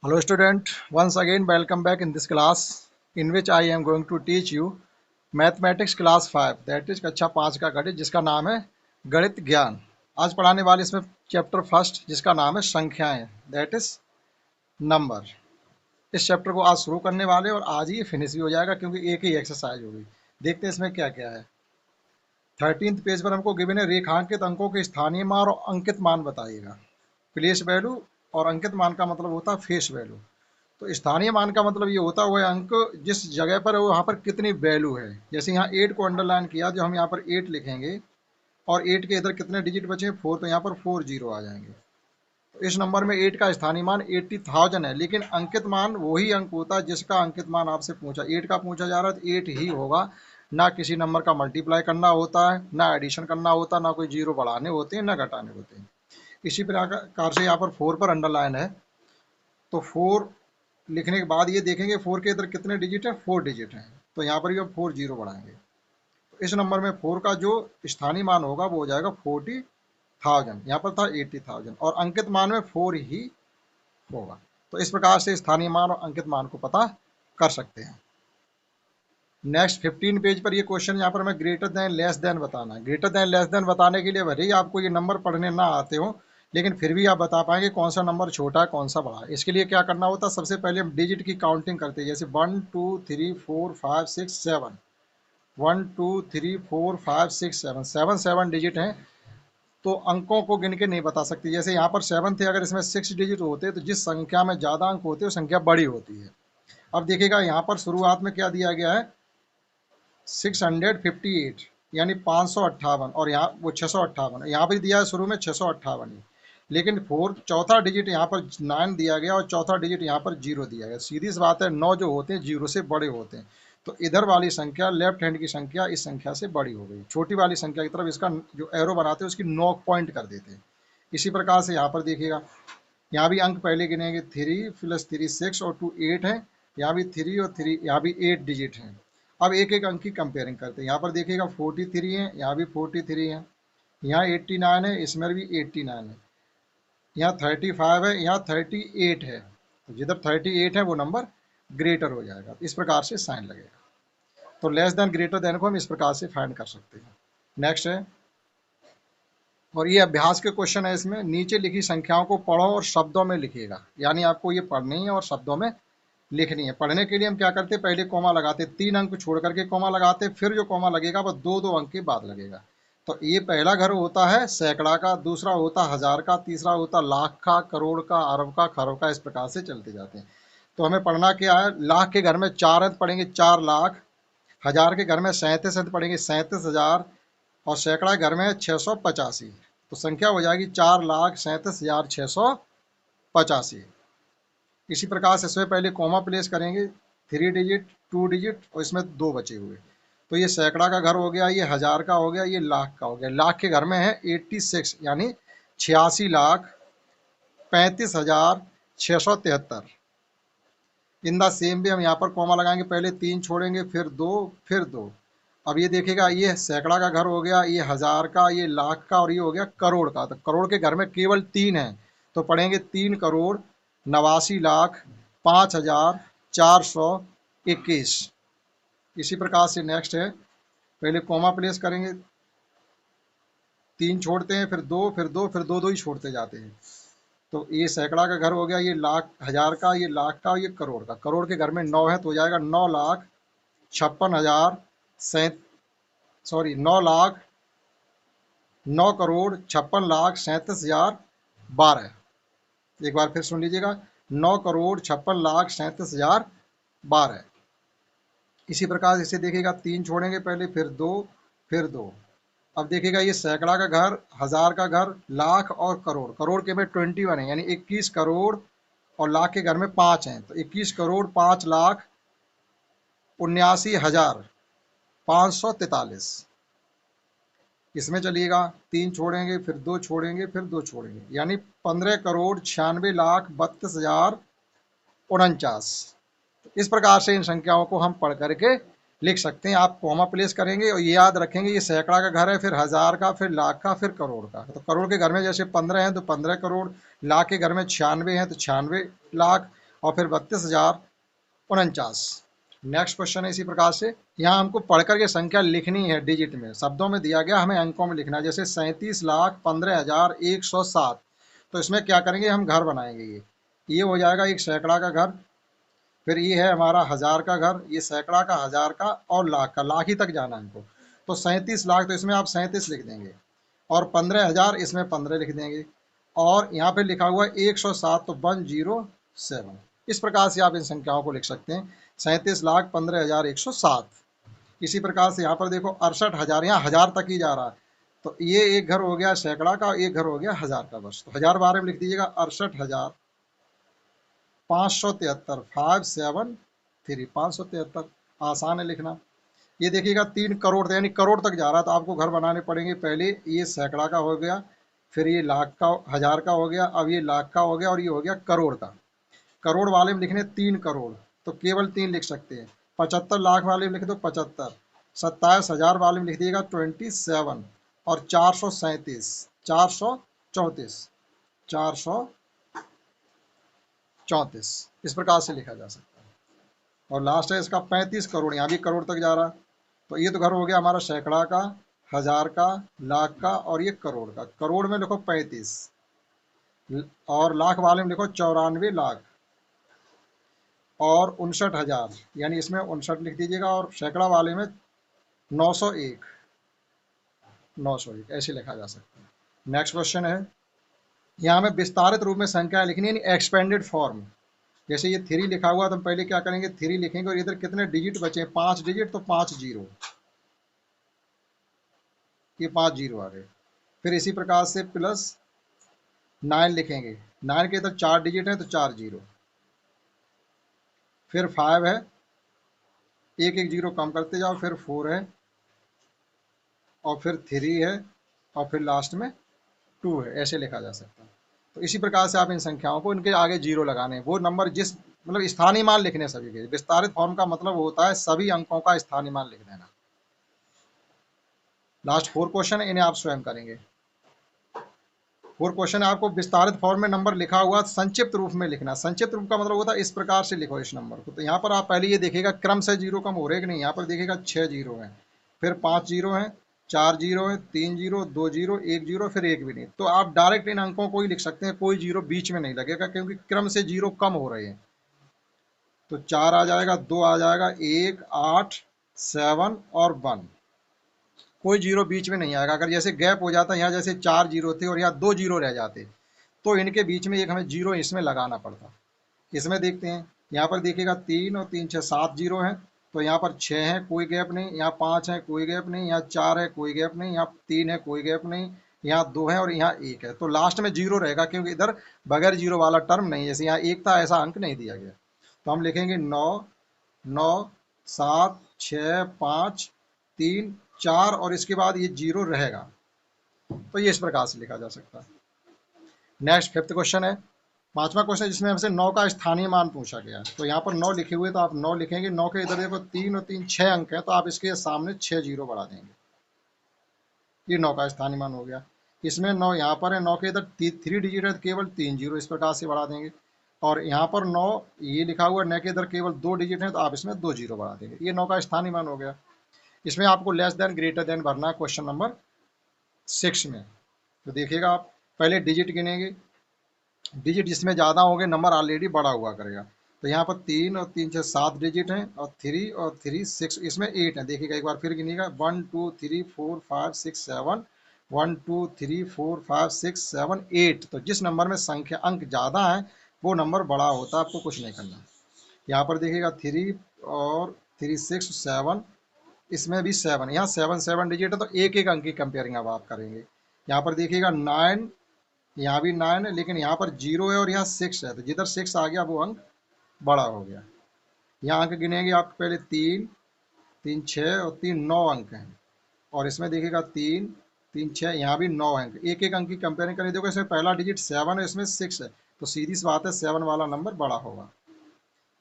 Hello student, once again welcome back in this class in which I am going to teach you mathematics class 5 that is कक्षा 5 का गणित जिसका नाम है गणित ज्ञान। आज पढ़ाने वाले इसमें चैप्टर फर्स्ट जिसका नाम है संख्याएं दैट इज नंबर। इस चैप्टर को आज शुरू करने वाले और आज ही फिनिश भी हो जाएगा क्योंकि एक ही एक्सरसाइज होगी। देखते हैं इसमें क्या क्या है। 13th पेज पर हमको गिवन है रेखांकित अंकों के स्थानीय मान और अंकित मान बताइएगा। प्लेस वैल्यू और अंकित मान का मतलब होता है फेस वैल्यू। तो स्थानीय मान का मतलब ये होता है वह अंक जिस जगह पर है वहाँ पर कितनी वैल्यू है। जैसे यहाँ 8 को अंडरलाइन किया जो हम यहाँ पर 8 लिखेंगे और 8 के इधर कितने डिजिट बचे 4 तो यहाँ पर 4 जीरो आ जाएंगे। तो इस नंबर में 8 का स्थानीय मान 80,000 है, लेकिन अंकित मान वही अंक होता है जिसका अंकित मान आपसे पूछा 8 का पूछा जा रहा है तो 8 ही होगा। ना किसी नंबर का मल्टीप्लाई करना होता है, ना एडिशन करना होता, ना कोई जीरो बढ़ाने होते हैं, ना घटाने होते हैं। इसी प्रकार से यहाँ पर 4 पर अंडरलाइन है तो 4 लिखने के बाद ये देखेंगे 4 के इधर कितने डिजिट है 4 डिजिट हैं, तो यहाँ पर भी अब 4 जीरो बढ़ाएंगे। तो इस नंबर में 4 का जो स्थानीय मान होगा वो हो जाएगा 40,000, यहाँ पर था 80,000 और अंकित मान में 4 ही होगा। तो इस प्रकार से स्थानीय मान और अंकित मान को पता कर सकते हैं। नेक्स्ट 15 पेज पर ये क्वेश्चन यहाँ पर मैं ग्रेटर देन लेस देन बताना है। ग्रेटर देन लेस देन बताने के लिए भले ही आपको ये नंबर पढ़ने ना आते हो लेकिन फिर भी आप बता पाएंगे कौन सा नंबर छोटा है कौन सा बड़ा है। इसके लिए क्या करना होता है, सबसे पहले हम डिजिट की काउंटिंग करते हैं। जैसे 1 2 3 4 5 6 7, 1 2 3 4 5 6 7, 7 डिजिट हैं तो अंकों को गिन के नहीं बता सकते। जैसे यहाँ पर 7 थे, अगर इसमें 6 डिजिट होते तो जिस संख्या में ज़्यादा अंक होते वो संख्या बड़ी होती है। अब देखिएगा यहाँ पर शुरुआत में क्या दिया गया है 658 यानी 558 और यहाँ वो 658, यहाँ पर दिया है शुरू में 658 ही, लेकिन चौथा डिजिट यहाँ पर 9 दिया गया और चौथा डिजिट यहाँ पर 0 दिया गया। सीधी सी बात है 9 जो होते हैं 0 से बड़े होते हैं, तो इधर वाली संख्या लेफ्ट हैंड की संख्या इस संख्या से बड़ी हो गई। छोटी वाली संख्या की तरफ इसका जो एरो बनाते हैं उसकी नोक पॉइंट कर देते हैं। इसी प्रकार से यहाँ पर देखिएगा यहाँ भी अंक पहले गिनेंगे 3 + 3 6 और 2 8 है, यहाँ भी 3 और 3, यहाँ भी 8 डिजिट हैं। अब एक एक अंक की कंपेयरिंग करते हैं। यहाँ पर देखिएगा 43 है, यहाँ भी 43 है, यहाँ 89 है, इसमें भी 89 है, यहाँ 35 है, यहाँ 38 है। तो जिधर 38 है वो नंबर ग्रेटर हो जाएगा। इस प्रकार से साइन लगेगा। तो लेस देन ग्रेटर देन को हम इस प्रकार से फाइंड कर सकते हैं। नेक्स्ट है, और ये अभ्यास के क्वेश्चन है। इसमें नीचे लिखी संख्याओं को पढ़ो और शब्दों में लिखिएगा, यानी आपको ये पढ़नी है और शब्दों में लिखनी है। पढ़ने के लिए हम क्या करते हैं, पहले कॉमा लगाते, 3 अंक छोड़ करके कॉमा लगाते, फिर जो कॉमा लगेगा वो 2-2 अंक के बाद लगेगा। तो ये पहला घर होता है सैकड़ा का, दूसरा होता हजार का, तीसरा होता लाख का, करोड़ का, अरब का, खरब का, इस प्रकार से चलते जाते हैं। तो हमें पढ़ना क्या है, लाख के घर में 4 अंक पढ़ेंगे 4 लाख, हजार के घर में 37 अंक पढ़ेंगे 37,000 और सैकड़ा घर में 685। तो संख्या हो जाएगी 4,37,685। इसी प्रकार से इसमें पहले कॉमा प्लेस करेंगे, 3 डिजिट 2 डिजिट और इसमें 2 बचे हुए। तो ये सैकड़ा का घर हो गया, ये हजार का हो गया, ये लाख का हो गया। लाख के घर में है 86 यानी 86,35,673। इन द सेम भी हम यहाँ पर कॉमा लगाएंगे, पहले 3 छोड़ेंगे फिर 2 फिर 2। अब ये देखिएगा ये सैकड़ा का घर हो गया, ये हजार का, ये लाख का और ये हो गया करोड़ का। तो करोड़ के घर में केवल 3 है तो पढ़ेंगे 3,89,05,421। इसी प्रकार से नेक्स्ट है, पहले कॉमा प्लेस करेंगे, 3 छोड़ते हैं फिर 2 फिर 2 फिर 2 2 ही छोड़ते जाते हैं। तो ये सैकड़ा का घर हो गया, ये लाख हजार का, ये लाख का, ये करोड़ का। करोड़ के घर में 9 है तो हो जाएगा 9,56,000 एक बार फिर सुन लीजिएगा, 9,56,37,012। इसी प्रकार इसे देखिएगा 3 छोड़ेंगे पहले फिर 2 फिर 2। अब देखिएगा ये सैकड़ा का घर, हजार का घर, लाख और करोड़। करोड़ के में 21 है यानी 21 करोड़ और लाख के घर में 5 हैं तो 21 करोड़ 5,79,543। इसमें चलिएगा 3 छोड़ेंगे फिर 2 छोड़ेंगे फिर 2 छोड़ेंगे यानी 15,96,32,049। इस प्रकार से इन संख्याओं को हम पढ़ करके लिख सकते हैं। आप कॉमा प्लेस करेंगे और ये याद रखेंगे ये सैकड़ा का घर है, फिर हजार का, फिर लाख का, फिर करोड़ का। तो करोड़ के घर में जैसे 15 हैं तो 15 करोड़, लाख के घर में 96 हैं तो 96 लाख और फिर 32,049। नेक्स्ट क्वेश्चन है इसी प्रकार से, यहाँ हमको पढ़कर के संख्या लिखनी है डिजिट में, शब्दों में दिया गया, हमें अंकों में लिखना है। जैसे 37,15,107, तो इसमें क्या करेंगे, हम घर बनाएंगे। ये हो जाएगा एक सैकड़ा का घर, फिर ये है हमारा हज़ार का घर, ये सैकड़ा का, हज़ार का और लाख का, लाख ही तक जाना है हमको। तो 37 लाख, तो इसमें आप 37 लिख देंगे, और 15,000 इसमें 15 लिख देंगे, और यहाँ पे लिखा हुआ है 107, तो 107। इस प्रकार से आप इन संख्याओं को लिख सकते हैं, 37,15,107। इसी प्रकार से यहाँ पर देखो 68,000, यहाँ हज़ार तक ही जा रहा है, तो ये एक घर हो गया सैकड़ा का, एक घर हो गया हज़ार का। बस तो हज़ार बारे में लिख दीजिएगा 68,573, 573, 573। आसान है लिखना। ये देखिएगा 3 करोड़, यानी करोड़ तक जा रहा है, तो आपको घर बनाने पड़ेंगे। पहले ये सैकड़ा का हो गया, फिर ये लाख का, हज़ार का हो गया, अब ये लाख का हो गया, और ये हो गया करोड़ का। करोड़ वाले में लिखने 3 करोड़, तो केवल 3 लिख सकते हैं। 75 लाख वाले में लिख दो 75, 27,000 वाले में लिख दिएगा 27, और 437, 434, 434, इस प्रकार से लिखा जा सकता है। और लास्ट है इसका 35 करोड़, यहाँ भी करोड़ तक जा रहा है। तो ये तो घर हो गया हमारा सैकड़ा का, हज़ार का, लाख का, और ये करोड़ का। करोड़ में लिखो 35, और लाख वाले में लिखो 94 लाख, और 59,000, यानी इसमें 59 लिख दीजिएगा, और सैकड़ा वाले में 901, 901 ऐसे लिखा जा सकता है। नेक्स्ट क्वेश्चन है, यहाँ में विस्तारित रूप में संख्या लिखनी है, यानी एक्सपेंडेड फॉर्म। जैसे ये 3 लिखा हुआ, तो हम पहले क्या करेंगे, 3 लिखेंगे, और इधर कितने डिजिट बचे, 5 डिजिट, तो 5 जीरो, ये 5 जीरो आ गए। फिर इसी प्रकार से प्लस 9 लिखेंगे, 9 के इधर 4 डिजिट हैं, तो 4 जीरो। फिर 5 है, एक एक जीरो कम करते जाओ, फिर 4 है, और फिर 3 है, और फिर लास्ट में 2 है। ऐसे लिखा जा सकता है। तो इसी प्रकार से आप इन संख्याओं को, इनके आगे जीरो लगाने हैं, वो नंबर जिस, मतलब स्थानीय मान लिखने सभी के। विस्तारित फॉर्म का मतलब होता है सभी अंकों का स्थानीय मान लिख देना। लास्ट 4 क्वेश्चन है, इन्हें आप स्वयं करेंगे। 4 क्वेश्चन है, आपको विस्तारित फॉर्म में नंबर लिखा हुआ संक्षिप्त रूप में लिखना। संक्षिप्त रूप का मतलब होता है इस प्रकार से लिखो इस नंबर को। तो यहाँ पर आप पहले ये देखिएगा क्रम से जीरो कम हो रहे कि नहीं। यहाँ पर देखिएगा 6 जीरो हैं, फिर 5 जीरो हैं, 4 जीरो हैं, 3 जीरो, 2 जीरो, 1 जीरो, फिर एक भी नहीं। तो आप डायरेक्ट इन अंकों को ही लिख सकते हैं, कोई जीरो बीच में नहीं लगेगा, क्योंकि क्रम से जीरो कम हो रहे हैं। तो 4 आ जाएगा, 2 आ जाएगा, 1, 8, 7 और 1, कोई जीरो बीच में नहीं आएगा। अगर जैसे गैप हो जाता है, यहाँ जैसे 4 जीरो थे और यहाँ 2 जीरो रह जाते, तो इनके बीच में एक हमें जीरो इसमें लगाना पड़ता। इसमें देखते हैं, यहाँ पर देखिएगा 3 और 3 6 7 जीरो हैं, तो यहाँ पर 6 है, कोई गैप नहीं, यहाँ 5 है, कोई गैप नहीं, यहाँ 4 है, कोई गैप नहीं, यहाँ 3 है, कोई गैप नहीं, यहाँ 2 है, और यहाँ 1 है। तो लास्ट में जीरो रहेगा, क्योंकि इधर बगैर जीरो वाला टर्म नहीं है। जैसे यहाँ 1 था, ऐसा अंक नहीं दिया गया। तो हम लिखेंगे 9, 9, 7, 6, 5, 3, 4, और इसके बाद ये जीरो रहेगा। तो ये इस प्रकार से लिखा जा सकता है। नेक्स्ट 5th क्वेश्चन है, 5वां क्वेश्चन, जिसमें हमसे 9 का स्थानीय मान पूछा गया है। तो यहाँ पर 9 लिखे हुए, तो आप 9 लिखेंगे। 9 के इधर देखो 3 और 3 6 अंक है, तो आप इसके सामने 6 जीरो बढ़ा देंगे। ये 9 का स्थानीय मान हो गया। इसमें 9 यहाँ पर है, 9 के इधर 3 डिजिट है, तो केवल 3 जीरो इस प्रकार से बढ़ा देंगे। और यहाँ पर 9 ये लिखा हुआ है, 9 के इधर केवल 2 डिजिट है, तो आप इसमें 2 जीरो बढ़ा देंगे। ये 9 का स्थानीय मान हो गया। इसमें आपको लेस देन ग्रेटर देन भरना है क्वेश्चन नंबर 6 में। तो देखिएगा, आप पहले डिजिट गिनेंगे, डिजिट जिसमें ज़्यादा होंगे नंबर ऑलरेडी बड़ा हुआ करेगा। तो यहाँ पर 3 और 3 6 7 डिजिट हैं, और 3 और 3 6, इसमें 8 है। देखिएगा एक बार फिर गिनिएगा, 1 2 3 4 5 6 7, 1 2 3 4 5 6 7 8। तो जिस नंबर में संख्या अंक ज़्यादा है वो नंबर बड़ा होता है, आपको कुछ नहीं करना। यहाँ पर देखिएगा 3 और 3 6 7, इसमें भी 7, यहाँ 7 7 डिजिट है, तो एक एक अंक की कंपेयरिंग अब आप करेंगे। यहाँ पर देखिएगा 9, यहाँ भी 9 है, लेकिन यहाँ पर 0 है और यहाँ 6 है, तो जिधर 6 आ गया वो अंक बड़ा हो गया। यहाँ अंक गिनेंगे आप पहले, 3 3 6 और 3 9 अंक हैं। और इसमें देखिएगा 3 3 6, यहाँ भी 9 अंक। एक एक अंक की कंपेयरिंग करें, देखो इसमें पहला डिजिट 7 है, इसमें 6 है, तो सीधी सी बात है 7 वाला नंबर बड़ा होगा।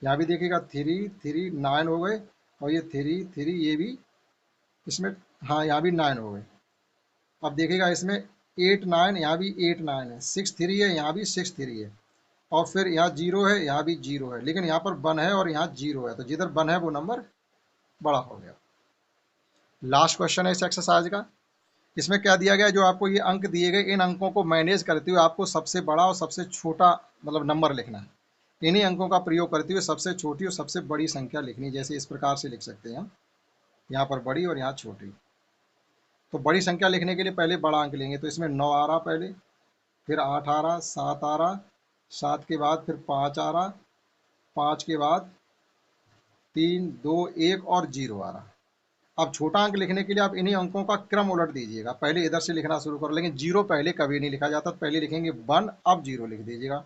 यहाँ भी देखिएगा 3 3 9 हो गए, और ये 3 3 ये भी इसमें, हाँ यहाँ भी 9 हो गए। अब देखिएगा इसमें 8 9, यहाँ भी 8 9 है, 6 3 है, यहाँ भी 6 3 है। और फिर यहाँ 0 है, यहाँ भी 0 है, लेकिन यहाँ पर 1 है और यहाँ 0 है, तो जिधर 1 है वो नंबर बड़ा हो गया। लास्ट क्वेश्चन है इस एक्सरसाइज का। इसमें क्या दिया गया, जो आपको ये अंक दिए गए, इन अंकों को मैनेज करते हुए आपको सबसे बड़ा और सबसे छोटा मतलब नंबर लिखना है। इन्हीं अंकों का प्रयोग करते हुए सबसे छोटी और सबसे बड़ी संख्या लिखनी है। जैसे इस प्रकार से लिख सकते हैं हम, यहाँ पर बड़ी और यहाँ छोटी। तो बड़ी संख्या लिखने के लिए पहले बड़ा अंक लेंगे, तो इसमें 9 आ रहा पहले, फिर 8 आ रहा, 7 आ रहा, 7 के बाद फिर 5 आ रहा, 5 के बाद 3, 2, 1 और 0 आ रहा। अब छोटा अंक लिखने के लिए आप इन्हीं अंकों का क्रम उलट दीजिएगा। पहले इधर से लिखना शुरू करो, लेकिन 0 पहले कभी नहीं लिखा जाता। पहले लिखेंगे 1, अब 0 लिख दीजिएगा।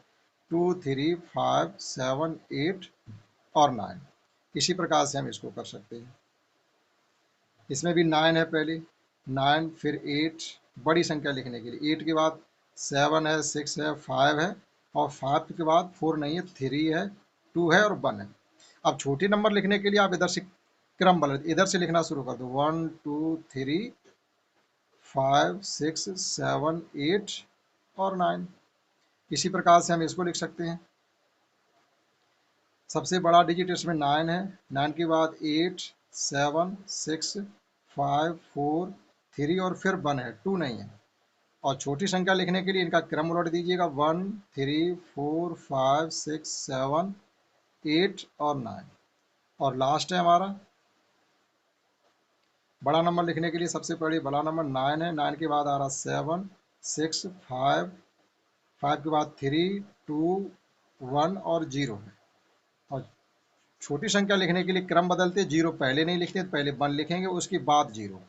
2, 3, 5, 7, 8 और 9। इसी प्रकार से हम इसको कर सकते हैं। इसमें भी 9 है पहले, 9 फिर 8, बड़ी संख्या लिखने के लिए 8 के बाद 7 है, 6 है, 5 है, और 5 के बाद 4 नहीं है, 3 है, 2 है और 1 है। अब छोटी नंबर लिखने के लिए आप इधर से क्रम बदल, इधर से लिखना शुरू कर दो, 1, 2, 3, 5, 6, 7, 8 और 9। इसी प्रकार से हम इसको लिख सकते हैं। सबसे बड़ा डिजिट इसमें 9 है, 9 के बाद 8, 7, 6, 5, 4, 3 और फिर 1 है, 2 नहीं है। और छोटी संख्या लिखने के लिए इनका क्रम उलट दीजिएगा, 1, 3, 4, 5, 6, 7, 8 और 9। और लास्ट है हमारा बड़ा नंबर लिखने के लिए, सबसे पहले बड़ा नंबर 9 है, 9 के बाद आ रहा 7, 6, 5, 5 के बाद 3, 2, 1 और 0 है। और छोटी संख्या लिखने के लिए क्रम बदलते, 0 पहले नहीं लिखते, पहले 1 लिखेंगे उसके बाद 0,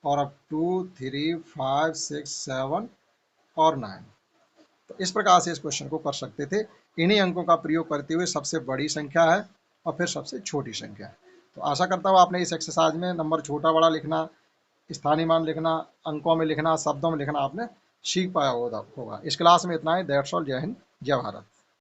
और अब 2, 3, 5, 6, 7 और 9। तो इस प्रकार से इस क्वेश्चन को कर सकते थे। इन्हीं अंकों का प्रयोग करते हुए सबसे बड़ी संख्या है और फिर सबसे छोटी संख्या है। तो आशा करता हूँ आपने इस एक्सरसाइज में नंबर छोटा बड़ा लिखना, स्थानीय मान लिखना, अंकों में लिखना, शब्दों में लिखना आपने सीख पाया होगा। इस क्लास में इतना ही। That's all. जय हिंद, जय भारत।